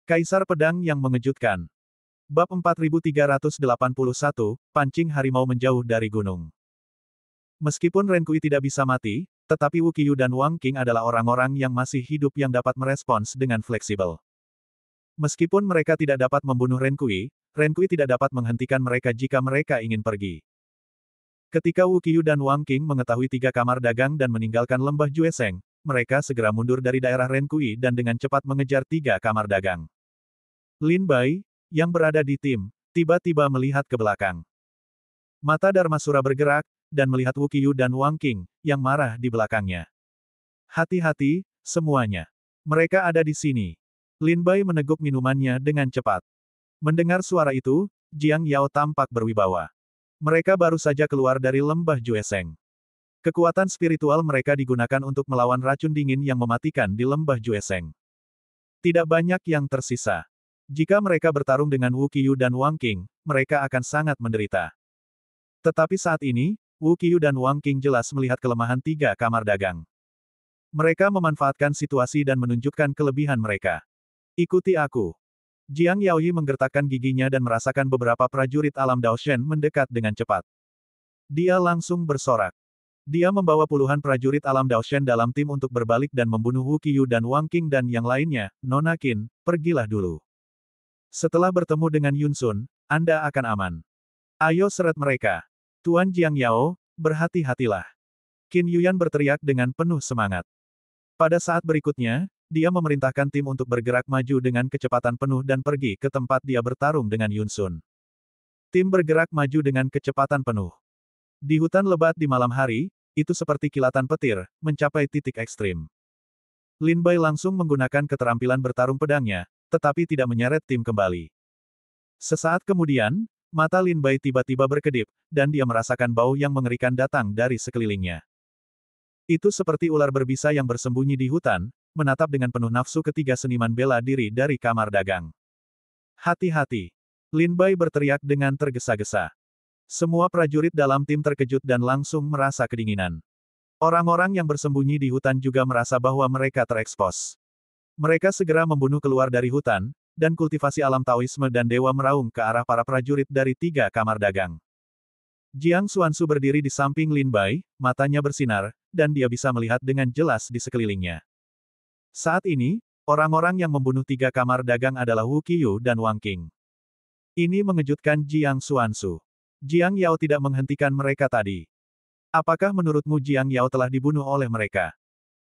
Kaisar Pedang yang Mengejutkan. Bab 4381, Pancing Harimau Menjauh dari Gunung. Meskipun Renkui tidak bisa mati, tetapi Wu Qiyu dan Wang Qing adalah orang-orang yang masih hidup yang dapat merespons dengan fleksibel. Meskipun mereka tidak dapat membunuh Renkui, Renkui tidak dapat menghentikan mereka jika mereka ingin pergi. Ketika Wu Qiyu dan Wang Qing mengetahui 3 kamar dagang dan meninggalkan lembah Jueseng, mereka segera mundur dari daerah Renkui dan dengan cepat mengejar 3 kamar dagang. Lin Bai, yang berada di tim, tiba-tiba melihat ke belakang. Mata Darmasura bergerak, dan melihat Wu Qiyu dan Wang Qing, yang marah di belakangnya. Hati-hati, semuanya. Mereka ada di sini. Lin Bai meneguk minumannya dengan cepat. Mendengar suara itu, Jiang Yao tampak berwibawa. Mereka baru saja keluar dari lembah Jueseng. Kekuatan spiritual mereka digunakan untuk melawan racun dingin yang mematikan di lembah Jueseng. Tidak banyak yang tersisa. Jika mereka bertarung dengan Wu Qiyu dan Wang Qing, mereka akan sangat menderita. Tetapi saat ini, Wu Qiyu dan Wang Qing jelas melihat kelemahan 3 kamar dagang. Mereka memanfaatkan situasi dan menunjukkan kelebihan mereka. Ikuti aku. Jiang Yaoyi menggertakkan giginya dan merasakan beberapa prajurit alam Daoshen mendekat dengan cepat. Dia langsung bersorak. Dia membawa puluhan prajurit alam Daoshen dalam tim untuk berbalik dan membunuh Wu Qiyu dan Wang Qing dan yang lainnya. Nona Qin, pergilah dulu. Setelah bertemu dengan Yun Sun, Anda akan aman. Ayo seret mereka. Tuan Jiang Yao, berhati-hatilah. Qin Yuyan berteriak dengan penuh semangat. Pada saat berikutnya, dia memerintahkan tim untuk bergerak maju dengan kecepatan penuh dan pergi ke tempat dia bertarung dengan Yun Sun. Tim bergerak maju dengan kecepatan penuh. Di hutan lebat di malam hari, itu seperti kilatan petir, mencapai titik ekstrim. Lin Bai langsung menggunakan keterampilan bertarung pedangnya, tetapi tidak menyeret tim kembali. Sesaat kemudian, mata Lin Bai tiba-tiba berkedip, dan dia merasakan bau yang mengerikan datang dari sekelilingnya. Itu seperti ular berbisa yang bersembunyi di hutan, menatap dengan penuh nafsu ketiga seniman bela diri dari kamar dagang. Hati-hati! Lin Bai berteriak dengan tergesa-gesa. Semua prajurit dalam tim terkejut dan langsung merasa kedinginan. Orang-orang yang bersembunyi di hutan juga merasa bahwa mereka terekspos. Mereka segera membunuh keluar dari hutan, dan kultivasi alam Taoisme dan dewa meraung ke arah para prajurit dari 3 kamar dagang. Jiang Xuanzu berdiri di samping Lin Bai, matanya bersinar, dan dia bisa melihat dengan jelas di sekelilingnya. Saat ini, orang-orang yang membunuh 3 kamar dagang adalah Wu Qiyu dan Wang Qing. Ini mengejutkan Jiang Xuanzu. Jiang Yao tidak menghentikan mereka tadi. Apakah menurutmu Jiang Yao telah dibunuh oleh mereka?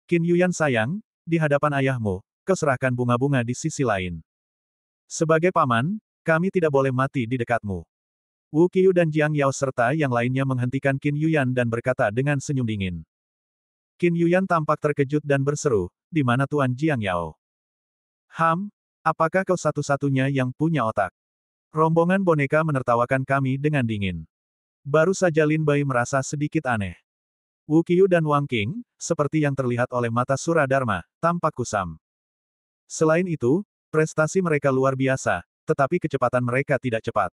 Qin Yuyan sayang, di hadapan ayahmu, kau serahkan bunga-bunga di sisi lain. Sebagai paman, kami tidak boleh mati di dekatmu. Wu Qiyu dan Jiang Yao serta yang lainnya menghentikan Qin Yuyan dan berkata dengan senyum dingin. Qin Yuyan tampak terkejut dan berseru, di mana Tuan Jiang Yao? Apakah kau satu-satunya yang punya otak? Rombongan boneka menertawakan kami dengan dingin. Baru saja Lin Bai merasa sedikit aneh. Wu Qiyu dan Wang Qing, seperti yang terlihat oleh mata Suradharma, tampak kusam. Selain itu, prestasi mereka luar biasa, tetapi kecepatan mereka tidak cepat.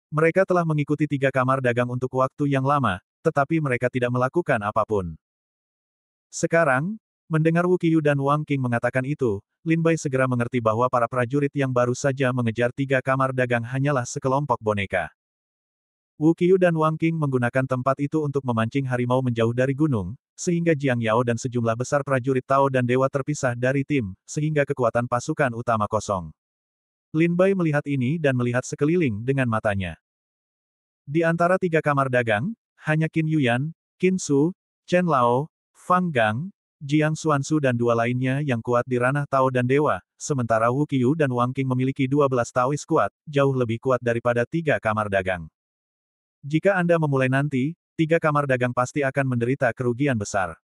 Mereka telah mengikuti 3 kamar dagang untuk waktu yang lama, tetapi mereka tidak melakukan apapun. Sekarang, mendengar Wu Qiyu dan Wang Qing mengatakan itu, Lin Bai segera mengerti bahwa para prajurit yang baru saja mengejar 3 kamar dagang hanyalah sekelompok boneka. Wu Qiyu dan Wang Qing menggunakan tempat itu untuk memancing harimau menjauh dari gunung, sehingga Jiang Yao dan sejumlah besar prajurit Tao dan dewa terpisah dari tim, sehingga kekuatan pasukan utama kosong. Lin Bai melihat ini dan melihat sekeliling dengan matanya. Di antara 3 kamar dagang, hanya Qin Yuyan, Qin Su, Chen Lao, Fang Gang, Jiang Xuanzu dan 2 lainnya yang kuat di ranah Tao dan dewa, sementara Wu Qiyu dan Wang Qing memiliki 12 Taois kuat, jauh lebih kuat daripada 3 kamar dagang. Jika Anda memulai nanti, 3 kamar dagang pasti akan menderita kerugian besar.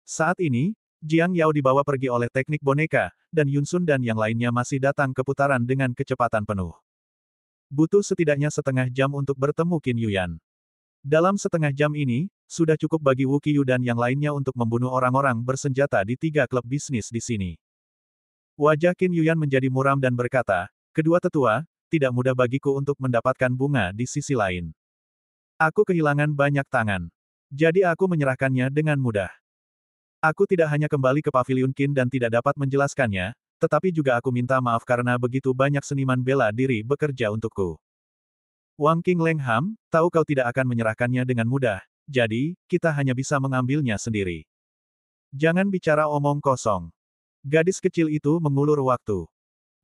Saat ini, Jiang Yao dibawa pergi oleh teknik boneka, dan Yun Sun dan yang lainnya masih datang ke putaran dengan kecepatan penuh. Butuh setidaknya setengah jam untuk bertemu Qin Yuyan. Dalam setengah jam ini, sudah cukup bagi Wu Qiyu dan yang lainnya untuk membunuh orang-orang bersenjata di 3 klub bisnis di sini. Wajah Qin Yuyan menjadi muram dan berkata, kedua tetua, tidak mudah bagiku untuk mendapatkan bunga di sisi lain. Aku kehilangan banyak tangan. Jadi aku menyerahkannya dengan mudah. Aku tidak hanya kembali ke paviliun Qin dan tidak dapat menjelaskannya, tetapi juga aku minta maaf karena begitu banyak seniman bela diri bekerja untukku. Wang Qing Lengham, tahu kau tidak akan menyerahkannya dengan mudah, jadi, kita hanya bisa mengambilnya sendiri. Jangan bicara omong kosong. Gadis kecil itu mengulur waktu.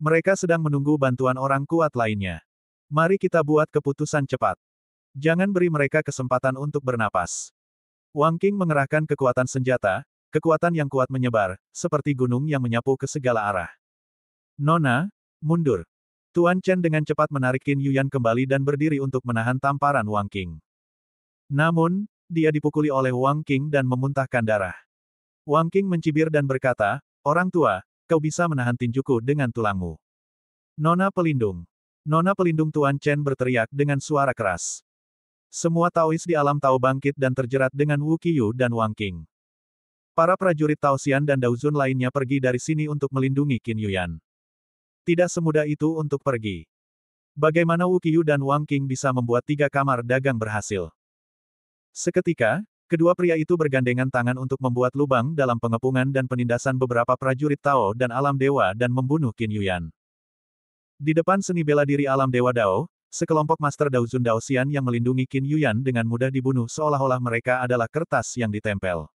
Mereka sedang menunggu bantuan orang kuat lainnya. Mari kita buat keputusan cepat. Jangan beri mereka kesempatan untuk bernapas. Wang Qing mengerahkan kekuatan senjata, kekuatan yang kuat menyebar, seperti gunung yang menyapu ke segala arah. Nona, mundur. Tuan Chen dengan cepat menarik Qin Yuyan kembali dan berdiri untuk menahan tamparan Wang Qing. Namun, dia dipukuli oleh Wang Qing dan memuntahkan darah. Wang Qing mencibir dan berkata, "Orang tua, kau bisa menahan tinjuku dengan tulangmu." Nona pelindung. Nona pelindung Tuan Chen berteriak dengan suara keras. Semua Taois di alam Tao bangkit dan terjerat dengan Wu Qiyu dan Wang Qing. Para prajurit Taoxian dan Daozun lainnya pergi dari sini untuk melindungi Qin Yuyan. Tidak semudah itu untuk pergi. Bagaimana Wu Qiyu dan Wang Qing bisa membuat 3 kamar dagang berhasil? Seketika, kedua pria itu bergandengan tangan untuk membuat lubang dalam pengepungan dan penindasan beberapa prajurit Tao dan alam dewa dan membunuh Qin Yuyan. Di depan seni bela diri alam dewa Dao, sekelompok Master Daozun Daoxian yang melindungi Qin Yuyan dengan mudah dibunuh seolah-olah mereka adalah kertas yang ditempel.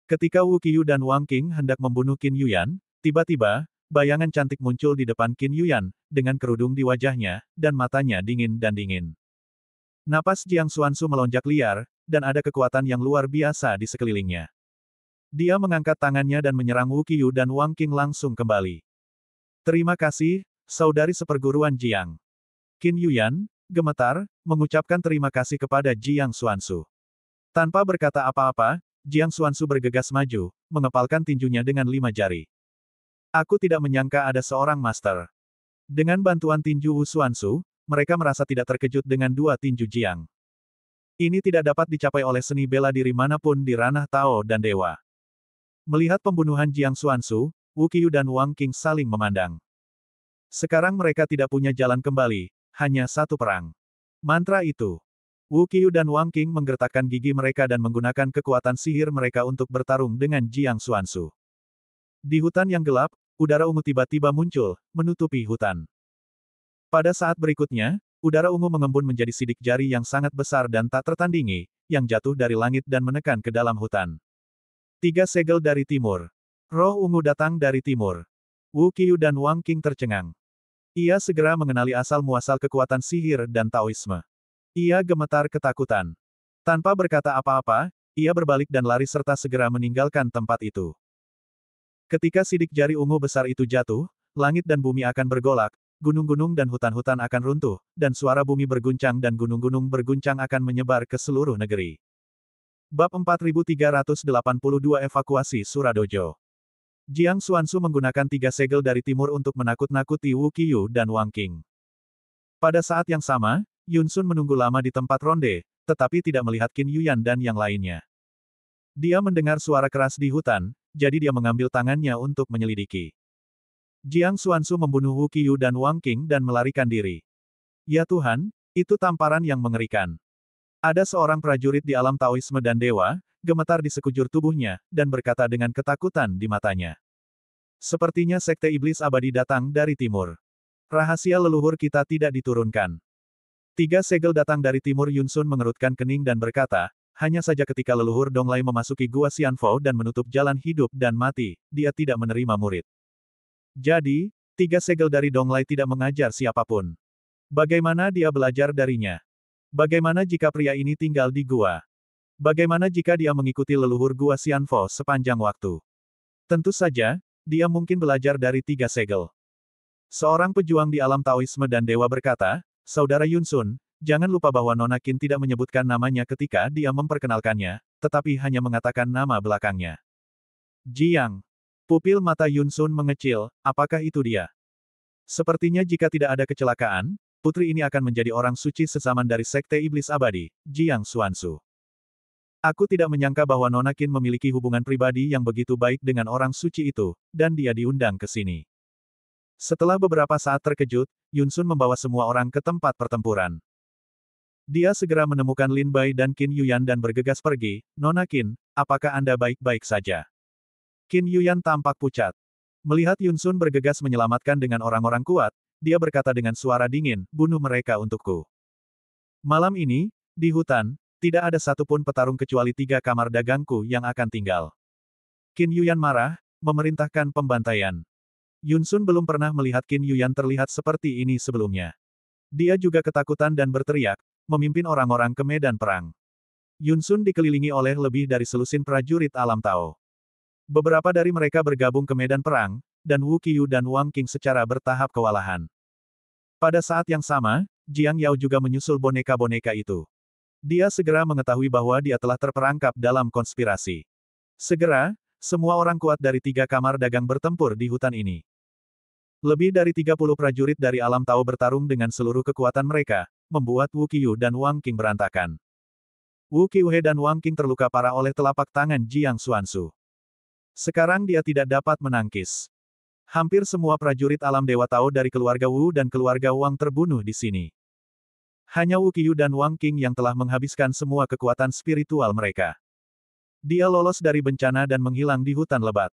Ketika Wu Qiyu dan Wang Qing hendak membunuh Qin Yuyan, tiba-tiba, bayangan cantik muncul di depan Qin Yuyan, dengan kerudung di wajahnya, dan matanya dingin dan dingin. Napas Jiang Xuanzu melonjak liar, dan ada kekuatan yang luar biasa di sekelilingnya. Dia mengangkat tangannya dan menyerang Wu Qiyu dan Wang Qing langsung kembali. Terima kasih, saudari seperguruan Jiang. Qin Yuyan, gemetar, mengucapkan terima kasih kepada Jiang Xuanzu. Tanpa berkata apa-apa, Jiang Xuanzu bergegas maju, mengepalkan tinjunya dengan 5 jari. Aku tidak menyangka ada seorang master. Dengan bantuan tinju Wu Xuanzu, mereka merasa tidak terkejut dengan 2 tinju Jiang. Ini tidak dapat dicapai oleh seni bela diri manapun di ranah Tao dan Dewa. Melihat pembunuhan Jiang Xuanzu, Wu Qiyu dan Wang Qing saling memandang. Sekarang mereka tidak punya jalan kembali, hanya satu perang. Mantra itu. Wu Qiyu dan Wang Qing menggertakkan gigi mereka dan menggunakan kekuatan sihir mereka untuk bertarung dengan Jiang Xuanzu. Di hutan yang gelap, udara ungu tiba-tiba muncul, menutupi hutan. Pada saat berikutnya, udara ungu mengembun menjadi sidik jari yang sangat besar dan tak tertandingi, yang jatuh dari langit dan menekan ke dalam hutan. 3 segel dari timur. Roh ungu datang dari timur. Wu Qiyu dan Wang Qing tercengang. Ia segera mengenali asal-muasal kekuatan sihir dan Taoisme. Ia gemetar ketakutan. Tanpa berkata apa-apa, ia berbalik dan lari serta segera meninggalkan tempat itu. Ketika sidik jari ungu besar itu jatuh, langit dan bumi akan bergolak, gunung-gunung dan hutan-hutan akan runtuh, dan suara bumi berguncang dan gunung-gunung berguncang akan menyebar ke seluruh negeri. Bab 4382 Evakuasi Suradojo. Jiang Xuanzu menggunakan 3 segel dari timur untuk menakut-nakuti Wu Qiyu dan Wang Qing. Pada saat yang sama, Yun Sun menunggu lama di tempat ronde, tetapi tidak melihat Qin Yuyan dan yang lainnya. Dia mendengar suara keras di hutan, jadi dia mengambil tangannya untuk menyelidiki. Jiang Xuanzu membunuh Wu Qiyu dan Wang Qing dan melarikan diri. Ya Tuhan, itu tamparan yang mengerikan. Ada seorang prajurit di alam Taoisme dan Dewa, gemetar di sekujur tubuhnya, dan berkata dengan ketakutan di matanya. Sepertinya Sekte Iblis Abadi datang dari timur. Rahasia leluhur kita tidak diturunkan. 3 segel datang dari timur. Yun Sun mengerutkan kening dan berkata, hanya saja ketika leluhur Donglai memasuki Gua Xianfo dan menutup jalan hidup dan mati, dia tidak menerima murid. Jadi, 3 segel dari Donglai tidak mengajar siapapun. Bagaimana dia belajar darinya? Bagaimana jika pria ini tinggal di gua? Bagaimana jika dia mengikuti leluhur Gua Xianfo sepanjang waktu? Tentu saja, dia mungkin belajar dari 3 segel. Seorang pejuang di alam Taoisme dan Dewa berkata, Saudara Yun Sun, jangan lupa bahwa Nona Qin tidak menyebutkan namanya ketika dia memperkenalkannya, tetapi hanya mengatakan nama belakangnya. Jiang. Pupil mata Yun Sun mengecil, apakah itu dia? Sepertinya jika tidak ada kecelakaan, putri ini akan menjadi orang suci sezaman dari Sekte Iblis Abadi, Jiang Xuanzu. Aku tidak menyangka bahwa Nona Qin memiliki hubungan pribadi yang begitu baik dengan orang suci itu, dan dia diundang ke sini. Setelah beberapa saat terkejut, Yun Sun membawa semua orang ke tempat pertempuran. Dia segera menemukan Lin Bai dan Qin Yuyan dan bergegas pergi. Nona Qin, apakah Anda baik-baik saja? Qin Yuyan tampak pucat. Melihat Yun Sun bergegas menyelamatkan dengan orang-orang kuat, dia berkata dengan suara dingin, bunuh mereka untukku. Malam ini, di hutan, tidak ada satupun petarung kecuali 3 kamar dagangku yang akan tinggal. Qin Yuyan marah, memerintahkan pembantaian. Yun Sun belum pernah melihat Qin Yuyan terlihat seperti ini sebelumnya. Dia juga ketakutan dan berteriak, memimpin orang-orang ke medan perang. Yun Sun dikelilingi oleh lebih dari selusin prajurit alam Tao. Beberapa dari mereka bergabung ke medan perang, dan Wu Qiyu dan Wang Qing secara bertahap kewalahan. Pada saat yang sama, Jiang Yao juga menyusul boneka-boneka itu. Dia segera mengetahui bahwa dia telah terperangkap dalam konspirasi. Segera, semua orang kuat dari 3 kamar dagang bertempur di hutan ini. Lebih dari 30 prajurit dari alam Tao bertarung dengan seluruh kekuatan mereka, membuat Wu Qiyu dan Wang Qing berantakan. Wu Qiuhe dan Wang Qing terluka parah oleh telapak tangan Jiang Xuanzu. Sekarang dia tidak dapat menangkis. Hampir semua prajurit alam Dewa Tao dari keluarga Wu dan keluarga Wang terbunuh di sini. Hanya Wu Qiyu dan Wang Qing yang telah menghabiskan semua kekuatan spiritual mereka. Dia lolos dari bencana dan menghilang di hutan lebat.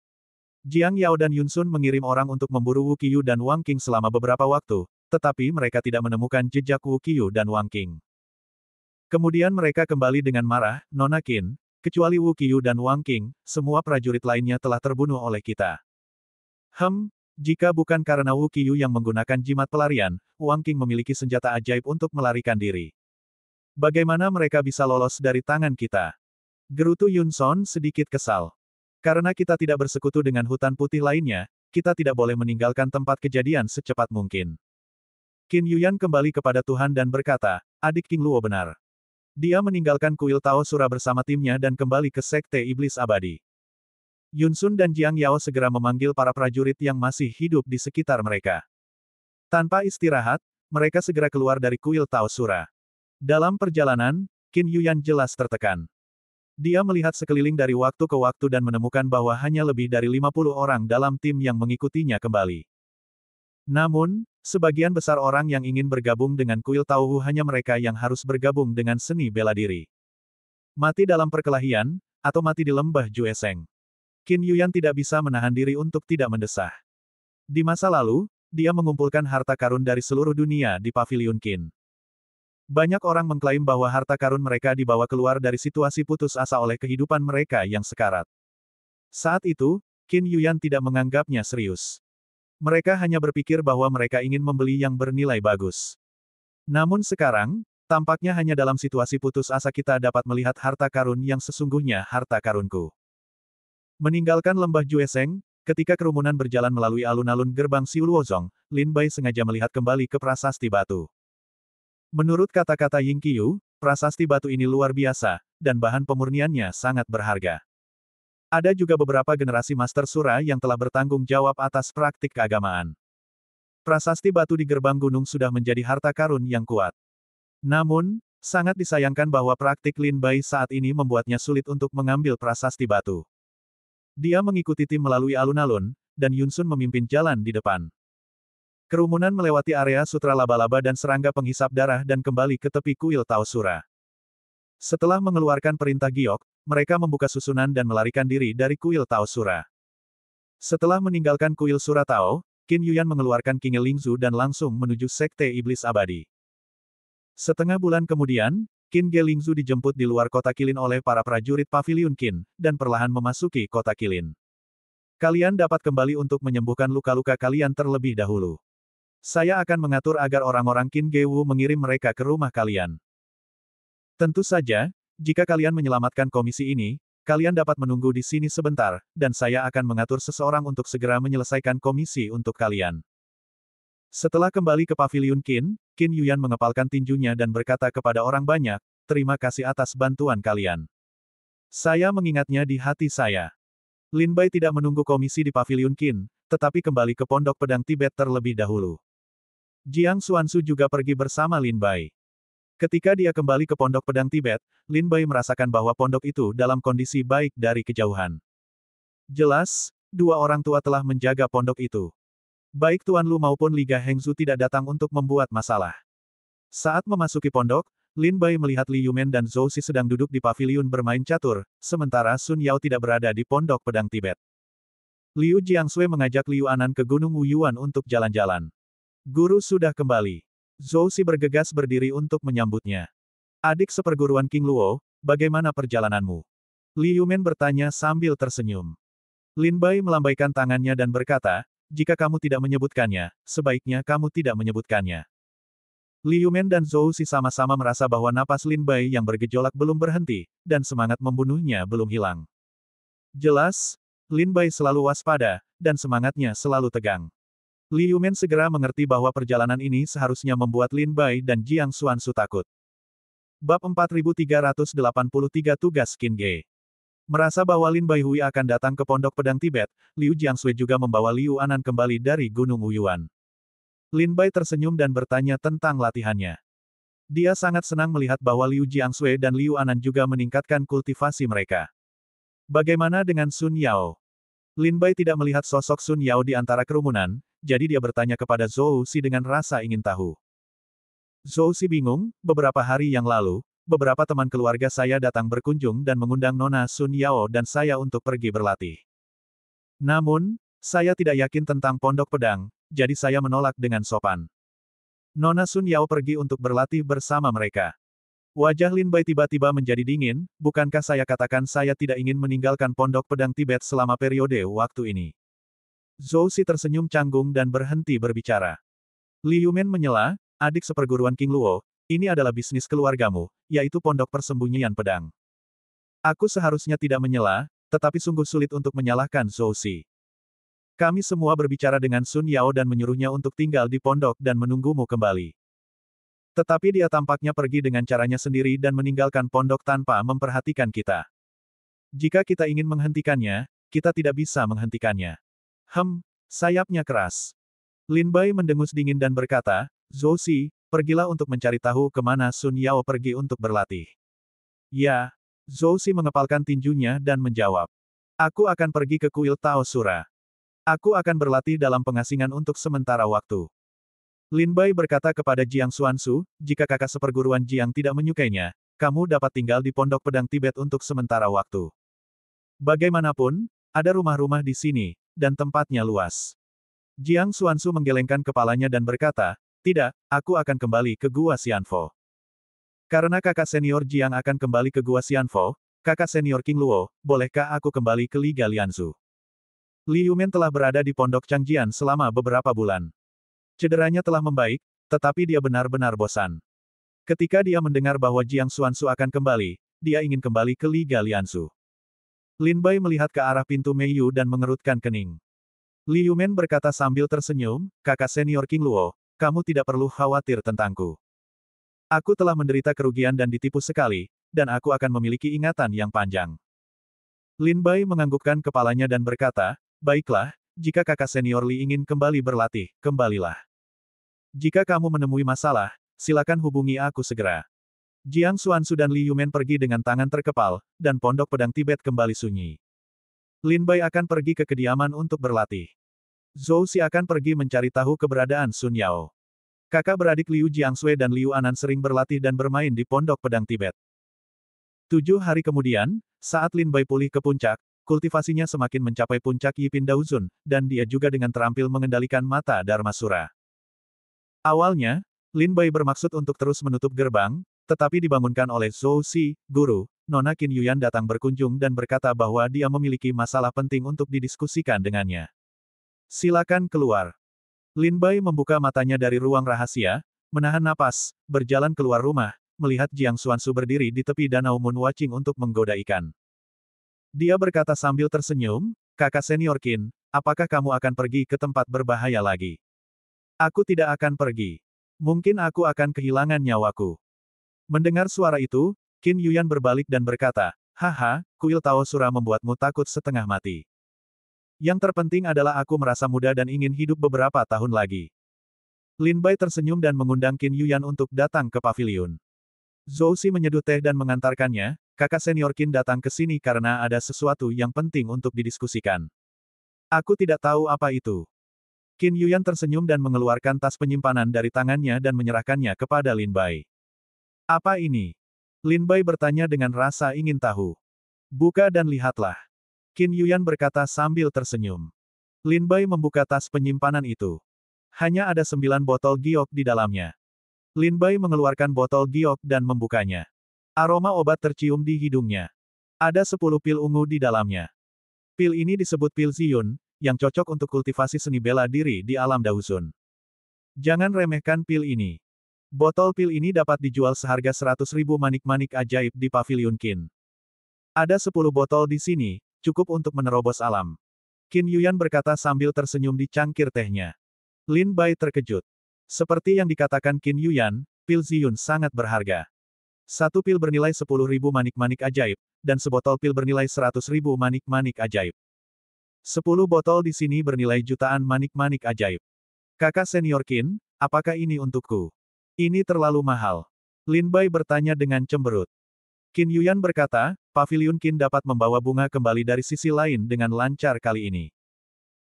Jiang Yao dan Yun Sun mengirim orang untuk memburu Wu Qiyu dan Wang Qing selama beberapa waktu, tetapi mereka tidak menemukan jejak Wu Qiyu dan Wang Qing. Kemudian mereka kembali dengan marah, Nona Qin, kecuali Wu Qiyu dan Wang Qing, semua prajurit lainnya telah terbunuh oleh kita. Jika bukan karena Wu Qiyu yang menggunakan jimat pelarian, Wang Qing memiliki senjata ajaib untuk melarikan diri. Bagaimana mereka bisa lolos dari tangan kita? Gerutu Yun Sun sedikit kesal. Karena kita tidak bersekutu dengan hutan putih lainnya, kita tidak boleh meninggalkan tempat kejadian secepat mungkin. Qin Yuyan kembali kepada Tuhan dan berkata, adik King Luo benar. Dia meninggalkan kuil Tao Sura bersama timnya dan kembali ke Sekte Iblis Abadi. Yun Sun dan Jiang Yao segera memanggil para prajurit yang masih hidup di sekitar mereka. Tanpa istirahat, mereka segera keluar dari kuil Tao Sura. Dalam perjalanan, Qin Yuyan jelas tertekan. Dia melihat sekeliling dari waktu ke waktu dan menemukan bahwa hanya lebih dari 50 orang dalam tim yang mengikutinya kembali. Namun, sebagian besar orang yang ingin bergabung dengan kuil Tao Wu hanya mereka yang harus bergabung dengan seni bela diri. Mati dalam perkelahian, atau mati di lembah Jueseng. Qin Yuyan tidak bisa menahan diri untuk tidak mendesah. Di masa lalu, dia mengumpulkan harta karun dari seluruh dunia di Paviliun Qin. Banyak orang mengklaim bahwa harta karun mereka dibawa keluar dari situasi putus asa oleh kehidupan mereka yang sekarat. Saat itu, Qin Yuyan tidak menganggapnya serius. Mereka hanya berpikir bahwa mereka ingin membeli yang bernilai bagus. Namun sekarang, tampaknya hanya dalam situasi putus asa kita dapat melihat harta karun yang sesungguhnya harta karunku. Meninggalkan lembah Jueseng, ketika kerumunan berjalan melalui alun-alun gerbang Siuluozong, Lin Bai sengaja melihat kembali ke prasasti batu. Menurut kata-kata Ying Qiyu, prasasti batu ini luar biasa, dan bahan pemurniannya sangat berharga. Ada juga beberapa generasi Master Sura yang telah bertanggung jawab atas praktik keagamaan. Prasasti batu di gerbang gunung sudah menjadi harta karun yang kuat. Namun, sangat disayangkan bahwa praktik Lin Bai saat ini membuatnya sulit untuk mengambil prasasti batu. Dia mengikuti tim melalui alun-alun, dan Yun Sun memimpin jalan di depan. Kerumunan melewati area sutra laba-laba dan serangga penghisap darah dan kembali ke tepi kuil Tao Sura. Setelah mengeluarkan perintah giok, mereka membuka susunan dan melarikan diri dari kuil Tao Sura. Setelah meninggalkan kuil Sura Tao, Qin Yuyan mengeluarkan King Lingzu dan langsung menuju Sekte Iblis Abadi. Setengah bulan kemudian, Qin Gelingzu dijemput di luar kota Kilin oleh para prajurit Paviliun Qin, dan perlahan memasuki kota Kilin. Kalian dapat kembali untuk menyembuhkan luka-luka kalian terlebih dahulu. Saya akan mengatur agar orang-orang Qin Gewu mengirim mereka ke rumah kalian. Tentu saja, jika kalian menyelamatkan komisi ini, kalian dapat menunggu di sini sebentar, dan saya akan mengatur seseorang untuk segera menyelesaikan komisi untuk kalian. Setelah kembali ke Paviliun Qin, Qin Yuyan mengepalkan tinjunya dan berkata kepada orang banyak, terima kasih atas bantuan kalian. Saya mengingatnya di hati saya. Lin Bai tidak menunggu komisi di Paviliun Qin, tetapi kembali ke Pondok Pedang Tibet terlebih dahulu. Jiang Xuanzu juga pergi bersama Lin Bai. Ketika dia kembali ke Pondok Pedang Tibet, Lin Bai merasakan bahwa pondok itu dalam kondisi baik dari kejauhan. Jelas, dua orang tua telah menjaga pondok itu. Baik Tuan Lu maupun Liga Hengzu tidak datang untuk membuat masalah. Saat memasuki pondok, Lin Bai melihat Li Yumen dan Zhou Si sedang duduk di paviliun bermain catur, sementara Sun Yao tidak berada di Pondok Pedang Tibet. Liu Jiangshui mengajak Liu Anan ke Gunung Wuyuan untuk jalan-jalan. Guru sudah kembali. Zhou Si bergegas berdiri untuk menyambutnya. Adik seperguruan King Luo, bagaimana perjalananmu? Li Yumen bertanya sambil tersenyum. Lin Bai melambaikan tangannya dan berkata, jika kamu tidak menyebutkannya, sebaiknya kamu tidak menyebutkannya. Li Yumen dan Zhou Si sama-sama merasa bahwa napas Lin Bai yang bergejolak belum berhenti, dan semangat membunuhnya belum hilang. Jelas, Lin Bai selalu waspada, dan semangatnya selalu tegang. Li Yumen segera mengerti bahwa perjalanan ini seharusnya membuat Lin Bai dan Jiang Xuansu takut. Bab 4383 Tugas Qin Ge. Merasa bahwa Lin Bai Hui akan datang ke Pondok Pedang Tibet, Liu Jiangshui juga membawa Liu Anan kembali dari Gunung Wuyuan. Lin Bai tersenyum dan bertanya tentang latihannya. Dia sangat senang melihat bahwa Liu Jiangshui dan Liu Anan juga meningkatkan kultivasi mereka. Bagaimana dengan Sun Yao? Lin Bai tidak melihat sosok Sun Yao di antara kerumunan, jadi dia bertanya kepada Zhou Si dengan rasa ingin tahu. Zhou Si bingung, beberapa hari yang lalu, beberapa teman keluarga saya datang berkunjung dan mengundang Nona Sun Yao dan saya untuk pergi berlatih. Namun, saya tidak yakin tentang pondok pedang, jadi saya menolak dengan sopan. Nona Sun Yao pergi untuk berlatih bersama mereka. Wajah Lin Bai tiba-tiba menjadi dingin, bukankah saya katakan saya tidak ingin meninggalkan pondok pedang Tibet selama periode waktu ini? Zhou Si tersenyum canggung dan berhenti berbicara. Li Yumen menyela, adik seperguruan King Luo, ini adalah bisnis keluargamu, yaitu pondok persembunyian pedang. Aku seharusnya tidak menyela, tetapi sungguh sulit untuk menyalahkan Zhou Si. Kami semua berbicara dengan Sun Yao dan menyuruhnya untuk tinggal di pondok dan menunggumu kembali. Tetapi dia tampaknya pergi dengan caranya sendiri dan meninggalkan pondok tanpa memperhatikan kita. Jika kita ingin menghentikannya, kita tidak bisa menghentikannya. Sayapnya keras. Lin Bai mendengus dingin dan berkata, Zhou Si, pergilah untuk mencari tahu kemana Sun Yao pergi untuk berlatih. Ya, Zhou Si mengepalkan tinjunya dan menjawab. Aku akan pergi ke kuil Tao Sura. Aku akan berlatih dalam pengasingan untuk sementara waktu. Lin Bai berkata kepada Jiang Xuansu, jika kakak seperguruan Jiang tidak menyukainya, kamu dapat tinggal di pondok pedang Tibet untuk sementara waktu. Bagaimanapun, ada rumah-rumah di sini, dan tempatnya luas. Jiang Xuansu menggelengkan kepalanya dan berkata, tidak, aku akan kembali ke Gua Xianfo. Karena kakak senior Jiang akan kembali ke Gua Xianfo, kakak senior King Luo, bolehkah aku kembali ke Liga Lianzu? Li Yumen telah berada di pondok Changjian selama beberapa bulan. Cederanya telah membaik, tetapi dia benar-benar bosan. Ketika dia mendengar bahwa Jiang Xuansu akan kembali, dia ingin kembali ke Liga Lianzu. Lin Bai melihat ke arah pintu Meiyu dan mengerutkan kening. Li Yumen berkata sambil tersenyum, kakak senior King Luo, kamu tidak perlu khawatir tentangku. Aku telah menderita kerugian dan ditipu sekali, dan aku akan memiliki ingatan yang panjang. Lin Bai menganggukkan kepalanya dan berkata, baiklah, jika kakak senior Li ingin kembali berlatih, kembalilah. Jika kamu menemui masalah, silakan hubungi aku segera. Jiang Xuansu dan Li Yumen pergi dengan tangan terkepal, dan pondok pedang Tibet kembali sunyi. Lin Bai akan pergi ke kediaman untuk berlatih. Zhou Si akan pergi mencari tahu keberadaan Sun Yao. Kakak beradik Liu Jiangshui dan Liu Anan sering berlatih dan bermain di pondok pedang Tibet. 7 hari kemudian, saat Lin Bai pulih ke puncak, kultivasinya semakin mencapai puncak Yipin Daozun, dan dia juga dengan terampil mengendalikan mata Dharmasura. Awalnya, Lin Bai bermaksud untuk terus menutup gerbang, tetapi dibangunkan oleh Zhou Si, guru. Nona Qin Yuyan datang berkunjung dan berkata bahwa dia memiliki masalah penting untuk didiskusikan dengannya. Silakan keluar. Lin Bai membuka matanya dari ruang rahasia, menahan napas, berjalan keluar rumah, melihat Jiang Xuansu berdiri di tepi danau Mun Waching untuk menggoda ikan. Dia berkata sambil tersenyum, kakak senior Qin, apakah kamu akan pergi ke tempat berbahaya lagi? Aku tidak akan pergi. Mungkin aku akan kehilangan nyawaku. Mendengar suara itu, Qin Yuyan berbalik dan berkata, haha, kuil Tao Sura membuatmu takut setengah mati. Yang terpenting adalah aku merasa muda dan ingin hidup beberapa tahun lagi. Lin Bai tersenyum dan mengundang Qin Yuyan untuk datang ke paviliun. Zhou Si menyeduh teh dan mengantarkannya, kakak senior Qin datang ke sini karena ada sesuatu yang penting untuk didiskusikan. Aku tidak tahu apa itu. Qin Yuyan tersenyum dan mengeluarkan tas penyimpanan dari tangannya dan menyerahkannya kepada Lin Bai. Apa ini? Lin Bai bertanya dengan rasa ingin tahu. Buka dan lihatlah. Qin Yuyan berkata sambil tersenyum. Lin Bai membuka tas penyimpanan itu. Hanya ada 9 botol giok di dalamnya. Lin Bai mengeluarkan botol giok dan membukanya. Aroma obat tercium di hidungnya. Ada 10 pil ungu di dalamnya. Pil ini disebut pil Ziyun, yang cocok untuk kultivasi seni bela diri di alam Dahusun. Jangan remehkan pil ini. Botol pil ini dapat dijual seharga 100.000 manik-manik ajaib di Pavilion Qin. Ada 10 botol di sini, cukup untuk menerobos alam. Qin Yuyan berkata sambil tersenyum di cangkir tehnya. Lin Bai terkejut. Seperti yang dikatakan Qin Yuyan, pil Ziyun sangat berharga. Satu pil bernilai 10.000 manik-manik ajaib, dan sebotol pil bernilai 100.000 manik-manik ajaib. 10 botol di sini bernilai jutaan manik-manik ajaib. Kakak senior Qin, apakah ini untukku? Ini terlalu mahal. Lin Bai bertanya dengan cemberut. Qin Yuyan berkata, Pavilion Qin dapat membawa bunga kembali dari sisi lain dengan lancar kali ini.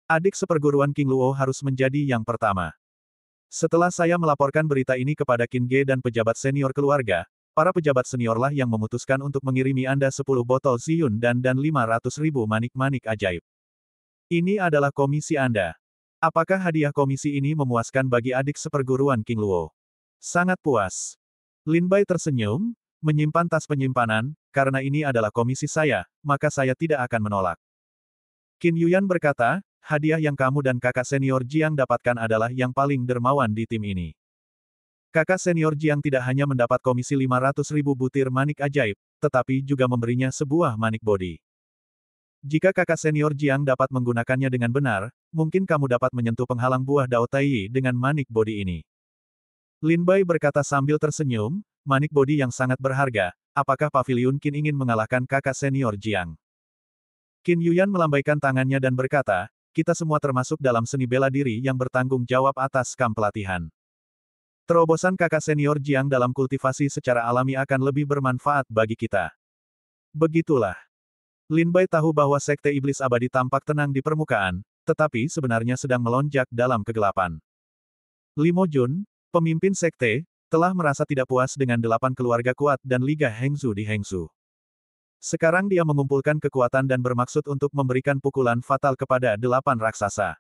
Adik seperguruan King Luo harus menjadi yang pertama. Setelah saya melaporkan berita ini kepada Qin Ge dan pejabat senior keluarga, para pejabat seniorlah yang memutuskan untuk mengirimi Anda 10 botol Ziyun dan 500.000 manik-manik ajaib. Ini adalah komisi Anda. Apakah hadiah komisi ini memuaskan bagi adik seperguruan King Luo? Sangat puas. Lin Bai tersenyum, menyimpan tas penyimpanan, karena ini adalah komisi saya, maka saya tidak akan menolak. Qin Yuyan berkata, hadiah yang kamu dan kakak senior Jiang dapatkan adalah yang paling dermawan di tim ini. Kakak senior Jiang tidak hanya mendapat komisi 500.000 butir manik ajaib, tetapi juga memberinya sebuah manik body. Jika kakak senior Jiang dapat menggunakannya dengan benar, mungkin kamu dapat menyentuh penghalang buah Dao Tai dengan manik body ini. Lin Bai berkata sambil tersenyum, manik body yang sangat berharga, apakah Pavilion Qin ingin mengalahkan kakak senior Jiang? Qin Yuyan melambaikan tangannya dan berkata, kita semua termasuk dalam seni bela diri yang bertanggung jawab atas kam pelatihan. Terobosan kakak senior Jiang dalam kultivasi secara alami akan lebih bermanfaat bagi kita. Begitulah. Lin Bai tahu bahwa Sekte Iblis Abadi tampak tenang di permukaan, tetapi sebenarnya sedang melonjak dalam kegelapan. Limo Jun, pemimpin sekte, telah merasa tidak puas dengan 8 keluarga kuat dan Liga Hengzu di Hengzu. Sekarang dia mengumpulkan kekuatan dan bermaksud untuk memberikan pukulan fatal kepada 8 raksasa.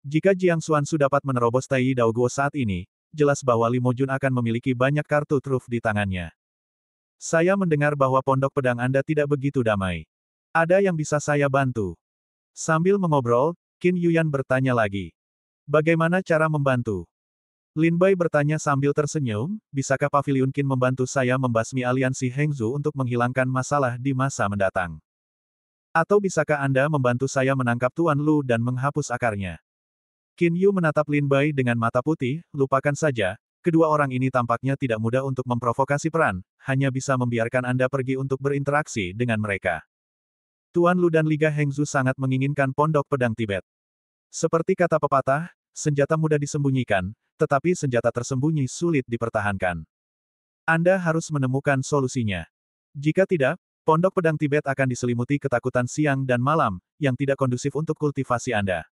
Jika Jiang Xuanzu dapat menerobos Tai Dao Guo saat ini, jelas bahwa Limo Jun akan memiliki banyak kartu truf di tangannya. Saya mendengar bahwa pondok pedang Anda tidak begitu damai. Ada yang bisa saya bantu? Sambil mengobrol, Qin Yuyan bertanya lagi. Bagaimana cara membantu? Lin Bai bertanya sambil tersenyum, bisakah Pavilion Qin membantu saya membasmi aliansi Hengzu untuk menghilangkan masalah di masa mendatang? Atau bisakah Anda membantu saya menangkap Tuan Lu dan menghapus akarnya? Qin Yu menatap Lin Bai dengan mata putih, lupakan saja, kedua orang ini tampaknya tidak mudah untuk memprovokasi peran, hanya bisa membiarkan Anda pergi untuk berinteraksi dengan mereka. Tuan Lu dan Liga Hengzu sangat menginginkan pondok pedang Tibet. Seperti kata pepatah, senjata mudah disembunyikan, tetapi senjata tersembunyi sulit dipertahankan. Anda harus menemukan solusinya. Jika tidak, pondok pedang Tibet akan diselimuti ketakutan siang dan malam, yang tidak kondusif untuk kultivasi Anda.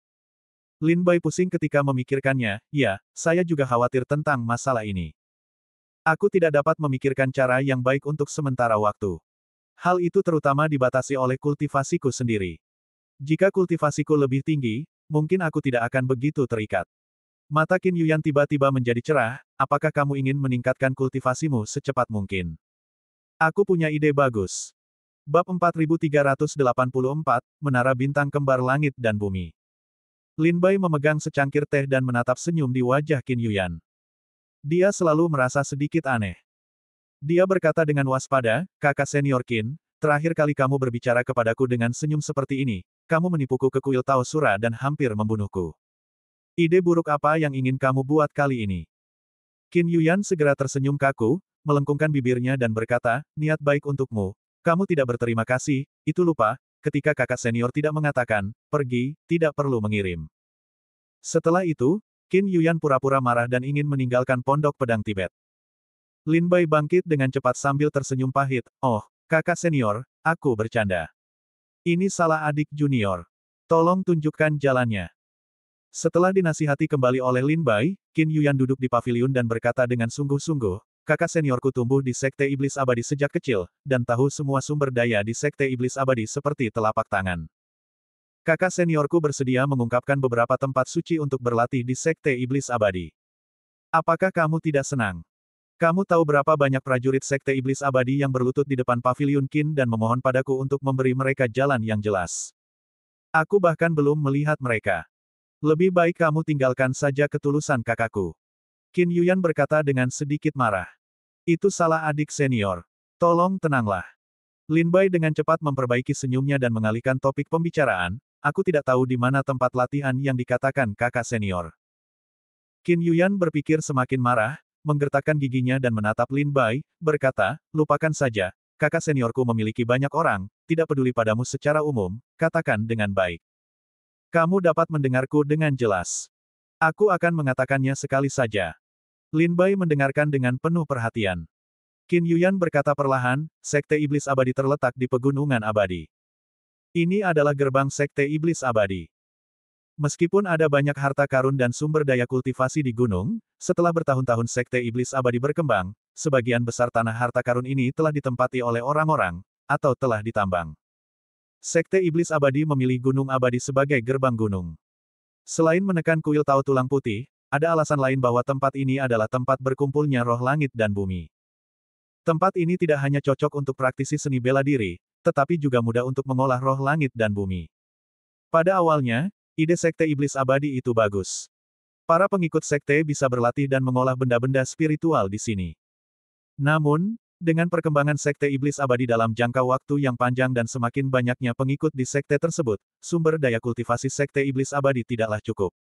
Lin Bai pusing ketika memikirkannya, ya, saya juga khawatir tentang masalah ini. Aku tidak dapat memikirkan cara yang baik untuk sementara waktu. Hal itu terutama dibatasi oleh kultivasiku sendiri. Jika kultivasiku lebih tinggi, mungkin aku tidak akan begitu terikat. Mata Qin Yuyan tiba-tiba menjadi cerah, apakah kamu ingin meningkatkan kultivasimu secepat mungkin? Aku punya ide bagus. Bab 4384, Menara Bintang Kembar Langit dan Bumi. Lin Bai memegang secangkir teh dan menatap senyum di wajah Qin Yuyan. Dia selalu merasa sedikit aneh. Dia berkata dengan waspada, kakak senior Qin, terakhir kali kamu berbicara kepadaku dengan senyum seperti ini, kamu menipuku ke kuil Tao Sura dan hampir membunuhku. Ide buruk apa yang ingin kamu buat kali ini? Qin Yuyan segera tersenyum kaku, melengkungkan bibirnya dan berkata, niat baik untukmu. Kamu tidak berterima kasih, itu lupa, ketika kakak senior tidak mengatakan, pergi, tidak perlu mengirim. Setelah itu, Qin Yuyan pura-pura marah dan ingin meninggalkan pondok pedang Tibet. Lin Bai bangkit dengan cepat sambil tersenyum pahit, oh, kakak senior, aku bercanda. Ini salah adik junior. Tolong tunjukkan jalannya. Setelah dinasihati kembali oleh Lin Bai, Qin Yuyan duduk di pavilion dan berkata dengan sungguh-sungguh, kakak seniorku tumbuh di Sekte Iblis Abadi sejak kecil, dan tahu semua sumber daya di Sekte Iblis Abadi seperti telapak tangan. Kakak seniorku bersedia mengungkapkan beberapa tempat suci untuk berlatih di Sekte Iblis Abadi. Apakah kamu tidak senang? Kamu tahu berapa banyak prajurit Sekte Iblis Abadi yang berlutut di depan paviliun Qin dan memohon padaku untuk memberi mereka jalan yang jelas. Aku bahkan belum melihat mereka. Lebih baik kamu tinggalkan saja ketulusan kakakku. Qin Yuyan berkata dengan sedikit marah. Itu salah adik senior. Tolong tenanglah. Lin Bai dengan cepat memperbaiki senyumnya dan mengalihkan topik pembicaraan. Aku tidak tahu di mana tempat latihan yang dikatakan kakak senior. Qin Yuyan berpikir semakin marah, menggertakkan giginya dan menatap Lin Bai, berkata, lupakan saja, kakak seniorku memiliki banyak orang, tidak peduli padamu secara umum, katakan dengan baik. Kamu dapat mendengarku dengan jelas. Aku akan mengatakannya sekali saja. Lin Bai mendengarkan dengan penuh perhatian. Qin Yuyan berkata perlahan, Sekte Iblis Abadi terletak di Pegunungan Abadi. Ini adalah gerbang Sekte Iblis Abadi. Meskipun ada banyak harta karun dan sumber daya kultivasi di gunung, setelah bertahun-tahun Sekte Iblis Abadi berkembang, sebagian besar tanah harta karun ini telah ditempati oleh orang-orang, atau telah ditambang. Sekte Iblis Abadi memilih Gunung Abadi sebagai gerbang gunung. Selain menekan kuil Tao Tulang Putih, ada alasan lain bahwa tempat ini adalah tempat berkumpulnya roh langit dan bumi. Tempat ini tidak hanya cocok untuk praktisi seni bela diri, tetapi juga mudah untuk mengolah roh langit dan bumi. Pada awalnya, ide Sekte Iblis Abadi itu bagus. Para pengikut sekte bisa berlatih dan mengolah benda-benda spiritual di sini. Namun, dengan perkembangan Sekte Iblis Abadi dalam jangka waktu yang panjang dan semakin banyaknya pengikut di sekte tersebut, sumber daya kultivasi Sekte Iblis Abadi tidaklah cukup.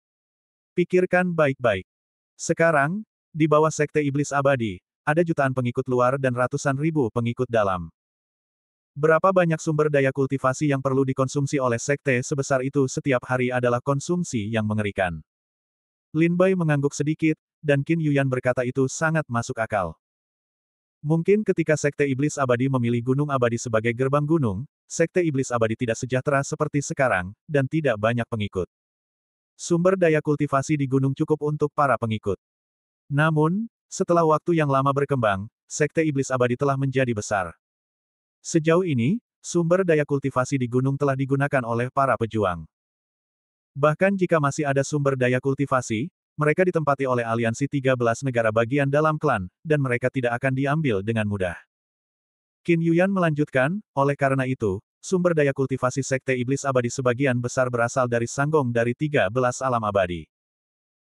Pikirkan baik-baik. Sekarang, di bawah Sekte Iblis Abadi, ada jutaan pengikut luar dan ratusan ribu pengikut dalam. Berapa banyak sumber daya kultivasi yang perlu dikonsumsi oleh sekte sebesar itu setiap hari adalah konsumsi yang mengerikan. Lin Bai mengangguk sedikit, dan Qin Yuyan berkata itu sangat masuk akal. Mungkin ketika Sekte Iblis Abadi memilih Gunung Abadi sebagai gerbang gunung, Sekte Iblis Abadi tidak sejahtera seperti sekarang, dan tidak banyak pengikut. Sumber daya kultivasi di gunung cukup untuk para pengikut. Namun, setelah waktu yang lama berkembang, Sekte Iblis Abadi telah menjadi besar. Sejauh ini, sumber daya kultivasi di gunung telah digunakan oleh para pejuang. Bahkan jika masih ada sumber daya kultivasi, mereka ditempati oleh aliansi 13 negara bagian dalam klan, dan mereka tidak akan diambil dengan mudah. Qin Yuyan melanjutkan, oleh karena itu, sumber daya kultivasi Sekte Iblis Abadi sebagian besar berasal dari Sanggong dari 13 alam abadi.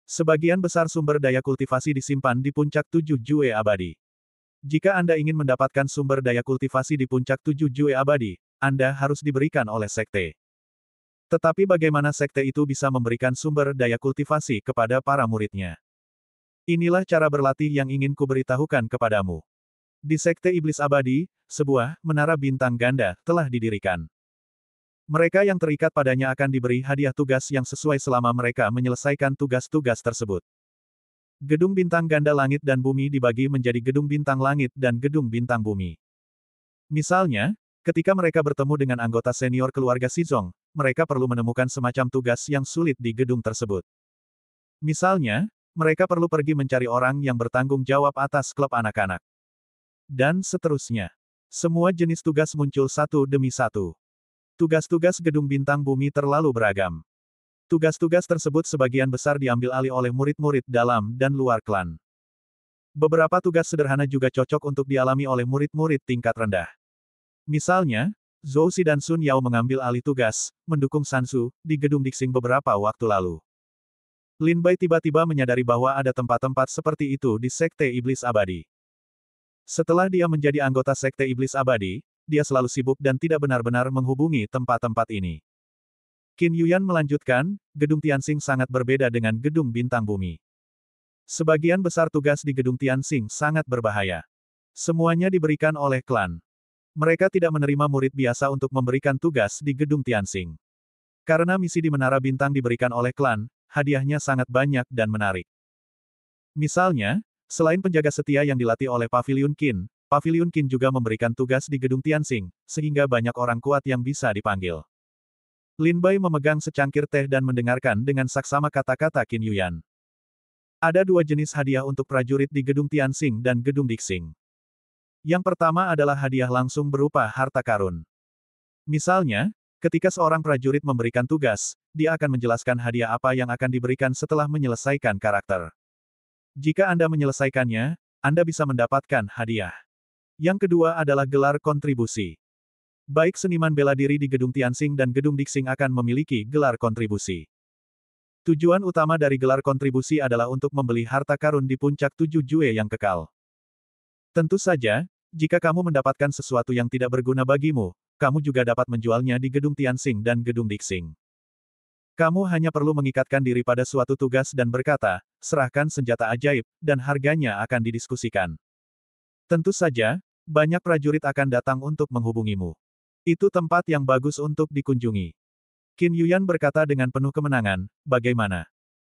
Sebagian besar sumber daya kultivasi disimpan di puncak 7 Jue Abadi. Jika Anda ingin mendapatkan sumber daya kultivasi di puncak 7 Jue Abadi, Anda harus diberikan oleh sekte. Tetapi bagaimana sekte itu bisa memberikan sumber daya kultivasi kepada para muridnya? Inilah cara berlatih yang ingin kuberitahukan kepadamu. Di Sekte Iblis Abadi, sebuah menara bintang ganda telah didirikan. Mereka yang terikat padanya akan diberi hadiah tugas yang sesuai selama mereka menyelesaikan tugas-tugas tersebut. Gedung bintang ganda langit dan bumi dibagi menjadi gedung bintang langit dan gedung bintang bumi. Misalnya, ketika mereka bertemu dengan anggota senior keluarga Shizong, mereka perlu menemukan semacam tugas yang sulit di gedung tersebut. Misalnya, mereka perlu pergi mencari orang yang bertanggung jawab atas klub anak-anak. Dan seterusnya. Semua jenis tugas muncul satu demi satu. Tugas-tugas gedung bintang bumi terlalu beragam. Tugas-tugas tersebut sebagian besar diambil alih oleh murid-murid dalam dan luar klan. Beberapa tugas sederhana juga cocok untuk dialami oleh murid-murid tingkat rendah. Misalnya, Zhou Xi dan Sun Yao mengambil alih tugas, mendukung Sansu, di gedung Dixing beberapa waktu lalu. Lin Bai tiba-tiba menyadari bahwa ada tempat-tempat seperti itu di Sekte Iblis Abadi. Setelah dia menjadi anggota Sekte Iblis Abadi, dia selalu sibuk dan tidak benar-benar menghubungi tempat-tempat ini. Qin Yuyan melanjutkan, gedung Tianxing sangat berbeda dengan gedung bintang bumi. Sebagian besar tugas di gedung Tianxing sangat berbahaya. Semuanya diberikan oleh klan. Mereka tidak menerima murid biasa untuk memberikan tugas di gedung Tianxing. Karena misi di Menara Bintang diberikan oleh klan, hadiahnya sangat banyak dan menarik. Misalnya, selain penjaga setia yang dilatih oleh Paviliun Qin juga memberikan tugas di gedung Tianxing, sehingga banyak orang kuat yang bisa dipanggil. Lin Bai memegang secangkir teh dan mendengarkan dengan saksama kata-kata Qin Yuyan. Ada dua jenis hadiah untuk prajurit di gedung Tianxing dan gedung Dixing. Yang pertama adalah hadiah langsung berupa harta karun. Misalnya, Ketika seorang prajurit memberikan tugas, dia akan menjelaskan hadiah apa yang akan diberikan setelah menyelesaikan karakter. Jika Anda menyelesaikannya, Anda bisa mendapatkan hadiah. Yang kedua adalah gelar kontribusi. Baik seniman bela diri di Gedung Tianxing dan Gedung Dixing akan memiliki gelar kontribusi. Tujuan utama dari gelar kontribusi adalah untuk membeli harta karun di puncak 7 Jue yang kekal. Tentu saja, jika kamu mendapatkan sesuatu yang tidak berguna bagimu, kamu juga dapat menjualnya di Gedung Tianxing dan Gedung Dixing. Kamu hanya perlu mengikatkan diri pada suatu tugas dan berkata, serahkan senjata ajaib, dan harganya akan didiskusikan. Tentu saja, banyak prajurit akan datang untuk menghubungimu. Itu tempat yang bagus untuk dikunjungi. Qin Yuyan berkata dengan penuh kemenangan, bagaimana?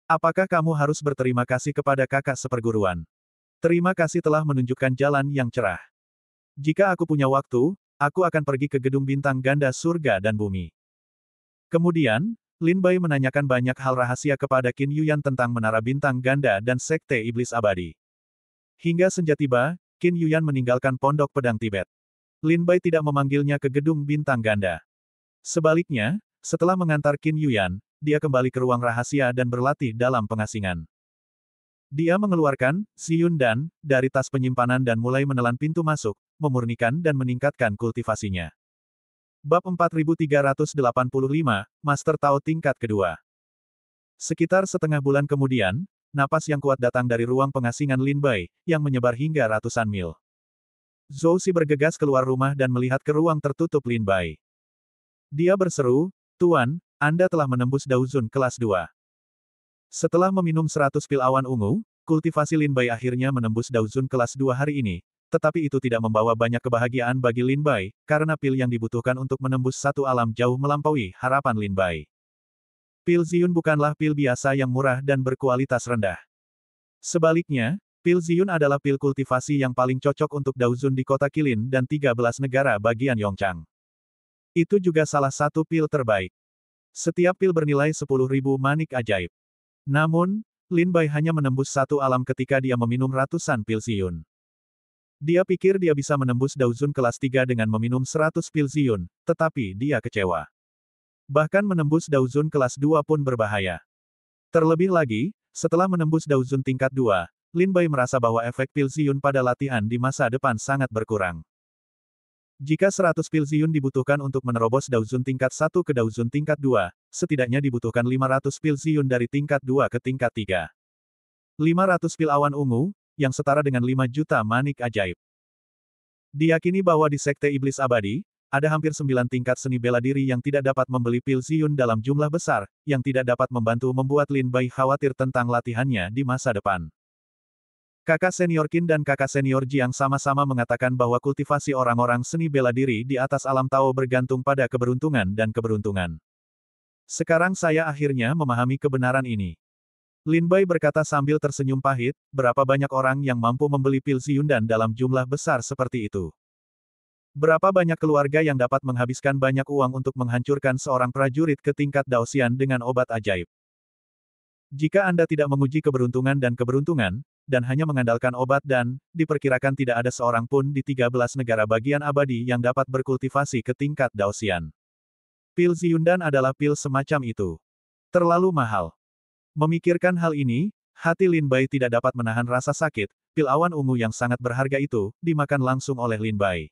Apakah kamu harus berterima kasih kepada kakak seperguruan? Terima kasih telah menunjukkan jalan yang cerah. Jika aku punya waktu, aku akan pergi ke Gedung Bintang Ganda Surga dan Bumi. Kemudian, Lin Bai menanyakan banyak hal rahasia kepada Qin Yuyan tentang Menara Bintang Ganda dan Sekte Iblis Abadi. Hingga senja tiba, Qin Yuyan meninggalkan Pondok Pedang Tibet. Lin Bai tidak memanggilnya ke Gedung Bintang Ganda. Sebaliknya, setelah mengantar Qin Yuyan, dia kembali ke ruang rahasia dan berlatih dalam pengasingan. Dia mengeluarkan Xiyun Dan dari tas penyimpanan dan mulai menelan pintu masuk, memurnikan dan meningkatkan kultivasinya. Bab 4385, Master Tao tingkat kedua. Sekitar setengah bulan kemudian, napas yang kuat datang dari ruang pengasingan Lin Bai, yang menyebar hingga ratusan mil. Zhou Xi bergegas keluar rumah dan melihat ke ruang tertutup Lin Bai. Dia berseru, Tuan, Anda telah menembus Daozun kelas 2. Setelah meminum 100 pil awan ungu, kultivasi Lin Bai akhirnya menembus Daozun kelas 2 hari ini, tetapi itu tidak membawa banyak kebahagiaan bagi Lin Bai, karena pil yang dibutuhkan untuk menembus satu alam jauh melampaui harapan Lin Bai. Pil Ziyun bukanlah pil biasa yang murah dan berkualitas rendah. Sebaliknya, pil Ziyun adalah pil kultivasi yang paling cocok untuk Daozun di kota Qilin dan 13 negara bagian Yongchang. Itu juga salah satu pil terbaik. Setiap pil bernilai 10.000 manik ajaib. Namun, Lin Bai hanya menembus satu alam ketika dia meminum ratusan pil Ziyun. Dia pikir dia bisa menembus Daozun kelas 3 dengan meminum 100 pil Ziyun, tetapi dia kecewa. Bahkan menembus Daozun kelas 2 pun berbahaya. Terlebih lagi, setelah menembus Daozun tingkat 2, Lin Bai merasa bahwa efek pil Ziyun pada latihan di masa depan sangat berkurang. Jika 100 pil Ziyun dibutuhkan untuk menerobos Daozun tingkat 1 ke Daozun tingkat 2, setidaknya dibutuhkan 500 pil Ziyun dari tingkat 2 ke tingkat 3. 500 pil awan ungu, yang setara dengan 5 juta manik ajaib. Diyakini bahwa di Sekte Iblis Abadi, ada hampir 9 tingkat seni bela diri yang tidak dapat membeli pil Ziyun dalam jumlah besar, yang tidak dapat membantu membuat Lin Bai khawatir tentang latihannya di masa depan. Kakak senior Qin dan kakak senior Jiang sama-sama mengatakan bahwa kultivasi orang-orang seni bela diri di atas alam Tao bergantung pada keberuntungan dan keberuntungan. Sekarang saya akhirnya memahami kebenaran ini. Lin Bai berkata sambil tersenyum pahit, berapa banyak orang yang mampu membeli pil Ziyun dan dalam jumlah besar seperti itu. Berapa banyak keluarga yang dapat menghabiskan banyak uang untuk menghancurkan seorang prajurit ke tingkat Daosian dengan obat ajaib. Jika Anda tidak menguji keberuntungan, dan hanya mengandalkan obat dan, diperkirakan tidak ada seorang pun di 13 negara bagian abadi yang dapat berkultivasi ke tingkat Daosian. Pil Ziyundan adalah pil semacam itu. Terlalu mahal. Memikirkan hal ini, hati Lin Bai tidak dapat menahan rasa sakit, pil awan ungu yang sangat berharga itu, dimakan langsung oleh Lin Bai.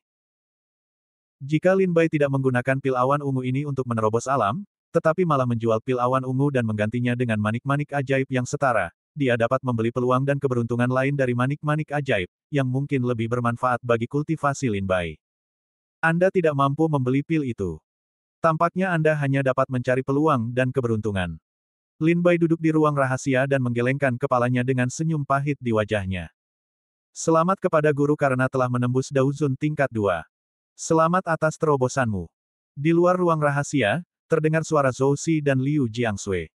Jika Lin Bai tidak menggunakan pil awan ungu ini untuk menerobos alam, tetapi malah menjual pil awan ungu dan menggantinya dengan manik-manik ajaib yang setara, dia dapat membeli peluang dan keberuntungan lain dari manik-manik ajaib, yang mungkin lebih bermanfaat bagi kultivasi Lin Bai. Anda tidak mampu membeli pil itu. Tampaknya Anda hanya dapat mencari peluang dan keberuntungan. Lin Bai duduk di ruang rahasia dan menggelengkan kepalanya dengan senyum pahit di wajahnya. Selamat kepada guru karena telah menembus Daozun tingkat 2. Selamat atas terobosanmu. Di luar ruang rahasia, terdengar suara Zhou Xi dan Liu Jiangsui.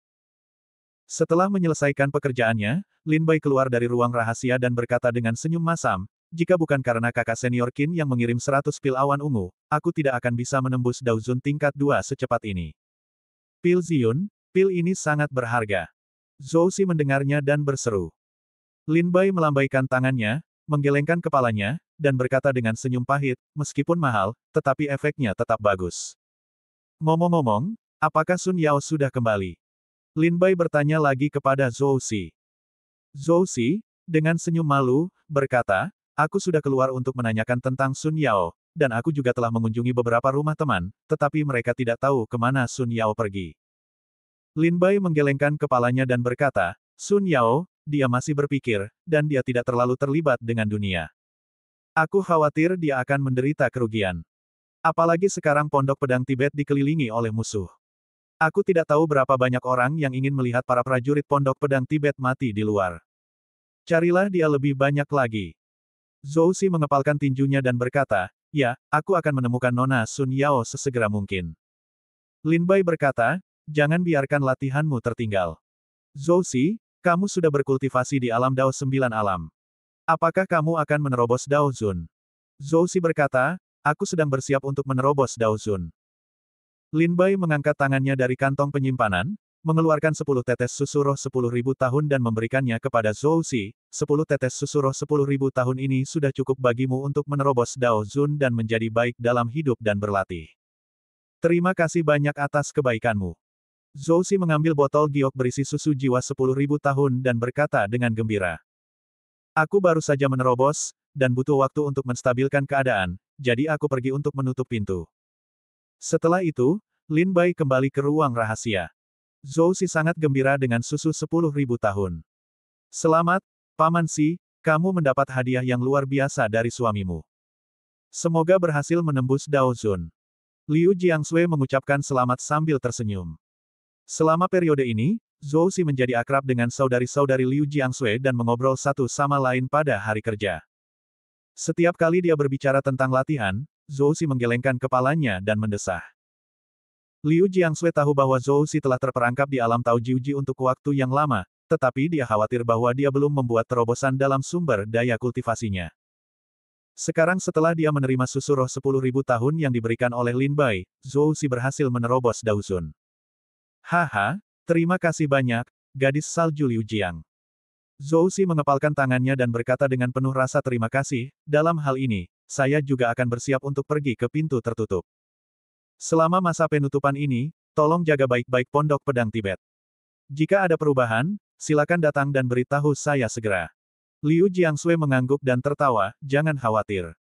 Setelah menyelesaikan pekerjaannya, Lin Bai keluar dari ruang rahasia dan berkata dengan senyum masam, jika bukan karena kakak senior Qin yang mengirim 100 pil awan ungu, aku tidak akan bisa menembus Daozun tingkat 2 secepat ini. Pil Ziyun, pil ini sangat berharga. Zhou Xi mendengarnya dan berseru. Lin Bai melambaikan tangannya, menggelengkan kepalanya, dan berkata dengan senyum pahit, meskipun mahal, tetapi efeknya tetap bagus. Ngomong-ngomong, apakah Sun Yao sudah kembali? Lin Bai bertanya lagi kepada Zhou Xi. Zhou Xi, dengan senyum malu, berkata, aku sudah keluar untuk menanyakan tentang Sun Yao, dan aku juga telah mengunjungi beberapa rumah teman, tetapi mereka tidak tahu kemana Sun Yao pergi. Lin Bai menggelengkan kepalanya dan berkata, Sun Yao, dia masih berpikir, dan dia tidak terlalu terlibat dengan dunia. Aku khawatir dia akan menderita kerugian. Apalagi sekarang Pondok Pedang Tibet dikelilingi oleh musuh. Aku tidak tahu berapa banyak orang yang ingin melihat para prajurit Pondok Pedang Tibet mati di luar. Carilah dia lebih banyak lagi. Zhou Xi mengepalkan tinjunya dan berkata, ya, aku akan menemukan Nona Sun Yao sesegera mungkin. Lin Bai berkata, jangan biarkan latihanmu tertinggal. Zhou Xi, kamu sudah berkultivasi di alam Dao 9 alam. Apakah kamu akan menerobos Dao Zun? Zhou Xi berkata, aku sedang bersiap untuk menerobos Dao Zun. Lin Bai mengangkat tangannya dari kantong penyimpanan, mengeluarkan 10 tetes susu roh 10.000 tahun dan memberikannya kepada Zhou Xi. 10 tetes susu roh 10.000 tahun ini sudah cukup bagimu untuk menerobos Dao Zun dan menjadi baik dalam hidup dan berlatih. Terima kasih banyak atas kebaikanmu. Zhou Xi mengambil botol giok berisi susu jiwa 10.000 tahun dan berkata dengan gembira. Aku baru saja menerobos, dan butuh waktu untuk menstabilkan keadaan, jadi aku pergi untuk menutup pintu. Setelah itu, Lin Bai kembali ke ruang rahasia. Zhou Xi sangat gembira dengan susu 10.000 tahun. Selamat, Paman Xi, kamu mendapat hadiah yang luar biasa dari suamimu. Semoga berhasil menembus Dao Zun. Liu Jiangshui mengucapkan selamat sambil tersenyum. Selama periode ini, Zhou Xi menjadi akrab dengan saudari-saudari Liu Jiangshui dan mengobrol satu sama lain pada hari kerja. Setiap kali dia berbicara tentang latihan, Zhou Xi menggelengkan kepalanya dan mendesah. Liu Jiangshui tahu bahwa Zhou Xi telah terperangkap di alam Tao Jiuji untuk waktu yang lama, tetapi dia khawatir bahwa dia belum membuat terobosan dalam sumber daya kultivasinya. Sekarang setelah dia menerima susu roh 10.000 tahun yang diberikan oleh Lin Bai, Zhou Xi berhasil menerobos Dao Zun. Haha, terima kasih banyak, gadis salju Liu Jiang. Zhou Xi mengepalkan tangannya dan berkata dengan penuh rasa terima kasih, dalam hal ini, saya juga akan bersiap untuk pergi ke pintu tertutup. Selama masa penutupan ini, tolong jaga baik-baik Pondok Pedang Tibet. Jika ada perubahan, silakan datang dan beritahu saya segera. Liu Jiangshui mengangguk dan tertawa, jangan khawatir.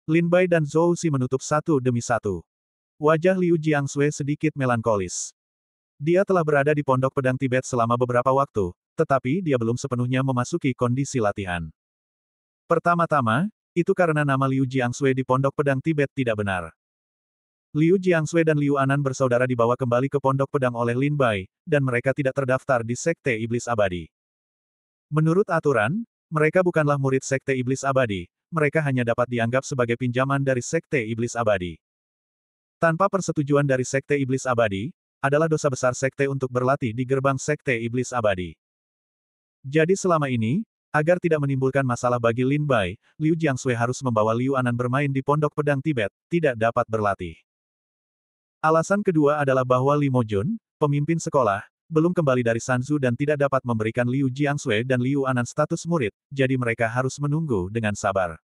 Lin Bai dan Zhou Xi menutup satu demi satu. Wajah Liu Jiangshui sedikit melankolis. Dia telah berada di Pondok Pedang Tibet selama beberapa waktu, tetapi dia belum sepenuhnya memasuki kondisi latihan. Pertama-tama, itu karena nama Liu Jiangshui di Pondok Pedang Tibet tidak benar. Liu Jiangshui dan Liu Anan bersaudara dibawa kembali ke Pondok Pedang oleh Lin Bai, dan mereka tidak terdaftar di Sekte Iblis Abadi. Menurut aturan, mereka bukanlah murid Sekte Iblis Abadi, mereka hanya dapat dianggap sebagai pinjaman dari Sekte Iblis Abadi. Tanpa persetujuan dari Sekte Iblis Abadi, adalah dosa besar sekte untuk berlatih di gerbang Sekte Iblis Abadi. Jadi selama ini, agar tidak menimbulkan masalah bagi Lin Bai, Liu Jiangshui harus membawa Liu Anan bermain di Pondok Pedang Tibet, tidak dapat berlatih. Alasan kedua adalah bahwa Li Mojun, pemimpin sekolah, belum kembali dari Sanzu dan tidak dapat memberikan Liu Jiangshui dan Liu Anan status murid, jadi mereka harus menunggu dengan sabar.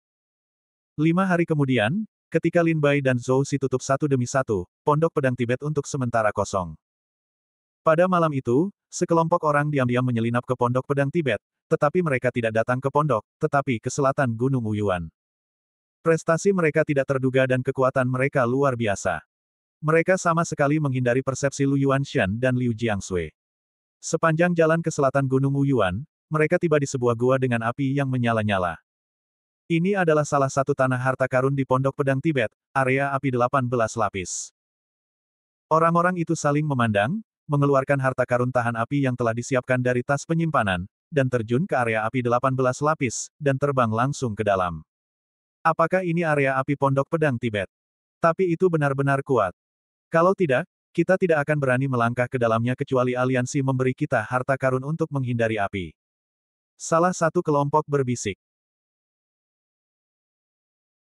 5 hari kemudian, ketika Lin Bai dan Zhou Xi tutup satu demi satu, Pondok Pedang Tibet untuk sementara kosong. Pada malam itu, sekelompok orang diam-diam menyelinap ke Pondok Pedang Tibet, tetapi mereka tidak datang ke pondok, tetapi ke selatan Gunung Wuyuan. Prestasi mereka tidak terduga dan kekuatan mereka luar biasa. Mereka sama sekali menghindari persepsi Lu Yuanshan dan Liu Jiangshui. Sepanjang jalan ke selatan Gunung Wuyuan, mereka tiba di sebuah gua dengan api yang menyala-nyala. Ini adalah salah satu tanah harta karun di Pondok Pedang Tibet, area api 18 lapis. Orang-orang itu saling memandang, mengeluarkan harta karun tahan api yang telah disiapkan dari tas penyimpanan, dan terjun ke area api 18 lapis, dan terbang langsung ke dalam. Apakah ini area api Pondok Pedang Tibet? Tapi itu benar-benar kuat. Kalau tidak, kita tidak akan berani melangkah ke dalamnya kecuali aliansi memberi kita harta karun untuk menghindari api. Salah satu kelompok berbisik.